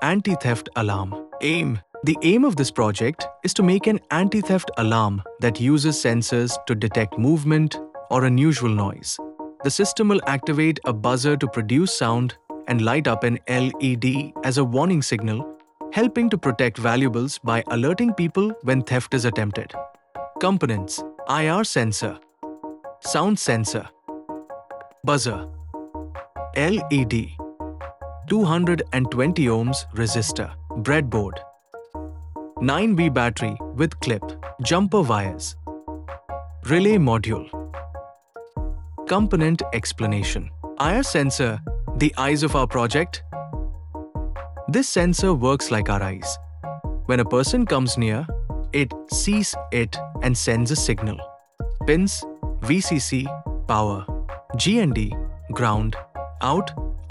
Anti-Theft Alarm. Aim. The aim of this project is to make an anti-theft alarm that uses sensors to detect movement or unusual noise. The system will activate a buzzer to produce sound and light up an LED as a warning signal, helping to protect valuables by alerting people when theft is attempted. Components: IR sensor, sound sensor, buzzer, LED, 220 ohms resistor, breadboard, 9V battery with clip, jumper wires, relay module. Component explanation. IR sensor, the eyes of our project. This sensor works like our eyes. When a person comes near, it sees it and sends a signal. Pins: VCC, power, GND, ground,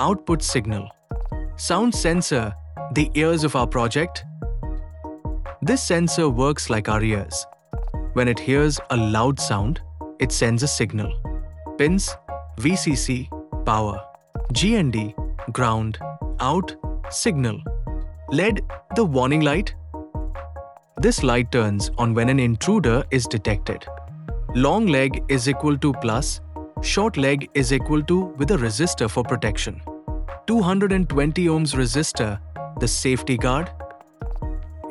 output signal. Sound sensor, the ears of our project. This sensor works like our ears. When it hears a loud sound, it sends a signal. Pins: VCC, power, GND, ground, signal. LED, the warning light. This light turns on when an intruder is detected. Long leg is equal to plus, short leg is equal to with a resistor for protection. 220 ohms resistor, the safety guard.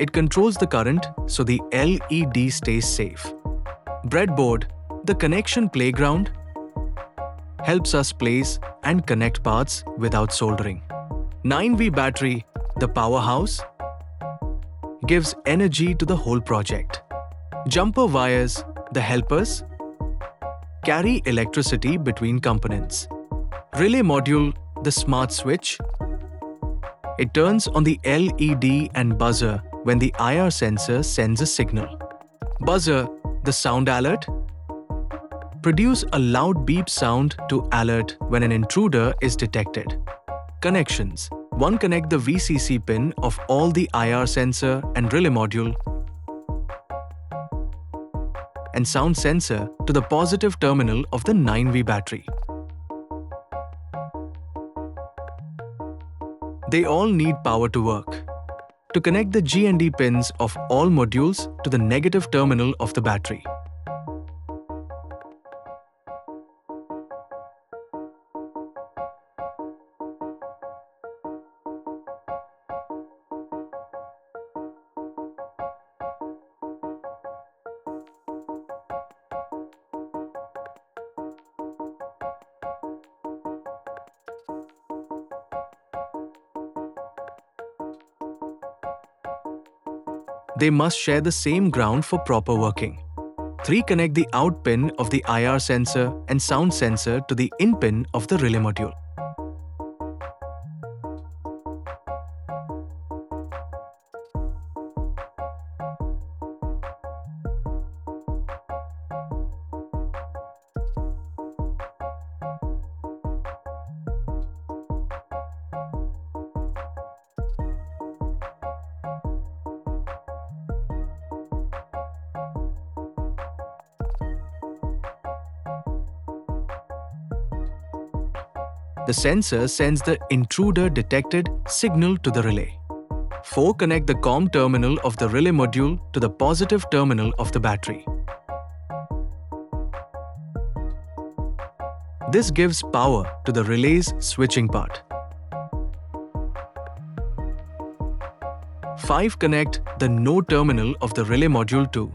It controls the current so the LED stays safe. Breadboard, the connection playground, helps us place and connect parts without soldering. 9V battery, the powerhouse, gives energy to the whole project. Jumper wires, the helpers, carry electricity between components. Relay module, the smart switch. It turns on the LED and buzzer when the IR sensor sends a signal. Buzzer, the sound alert, produce a loud beep sound to alert when an intruder is detected. Connections. One, connect the VCC pin of all the IR sensor and relay module and sound sensor to the positive terminal of the 9V battery. They all need power to work. To connect the GND pins of all modules to the negative terminal of the battery. They must share the same ground for proper working. 3, connect the out pin of the IR sensor and sound sensor to the in pin of the relay module. The sensor sends the intruder detected signal to the relay. 4, connect the COM terminal of the relay module to the positive terminal of the battery. This gives power to the relay's switching part. 5, connect the no terminal of the relay module to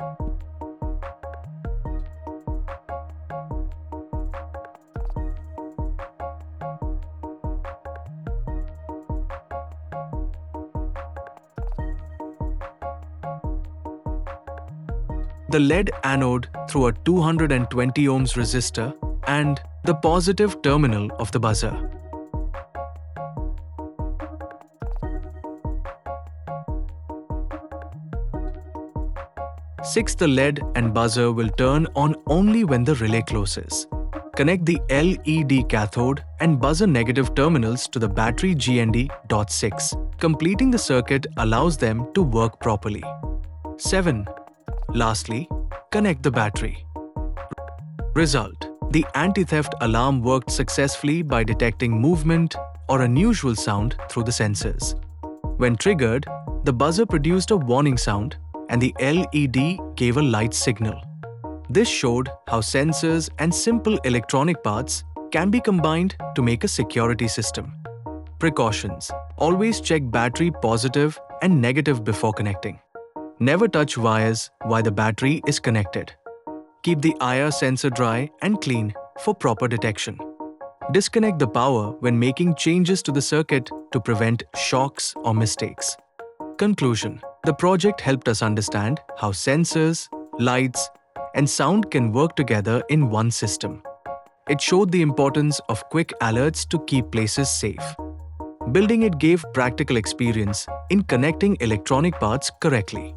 the lead anode through a 220 ohms resistor and the positive terminal of the buzzer. Six, the LED and buzzer will turn on only when the relay closes. Connect the LED cathode and buzzer negative terminals to the battery GND.6. Completing the circuit allows them to work properly. 7. Lastly, connect the battery. Result: the anti-theft alarm worked successfully by detecting movement or unusual sound through the sensors. When triggered, the buzzer produced a warning sound and the LED gave a light signal. This showed how sensors and simple electronic parts can be combined to make a security system. Precautions: always check battery positive and negative before connecting. Never touch wires while the battery is connected. Keep the IR sensor dry and clean for proper detection. Disconnect the power when making changes to the circuit to prevent shocks or mistakes. Conclusion: the project helped us understand how sensors, lights, and sound can work together in one system. It showed the importance of quick alerts to keep places safe. Building it gave practical experience in connecting electronic parts correctly.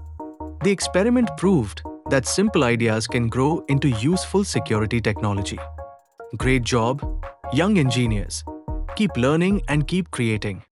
The experiment proved that simple ideas can grow into useful security technology. Great job, young engineers. Keep learning and keep creating.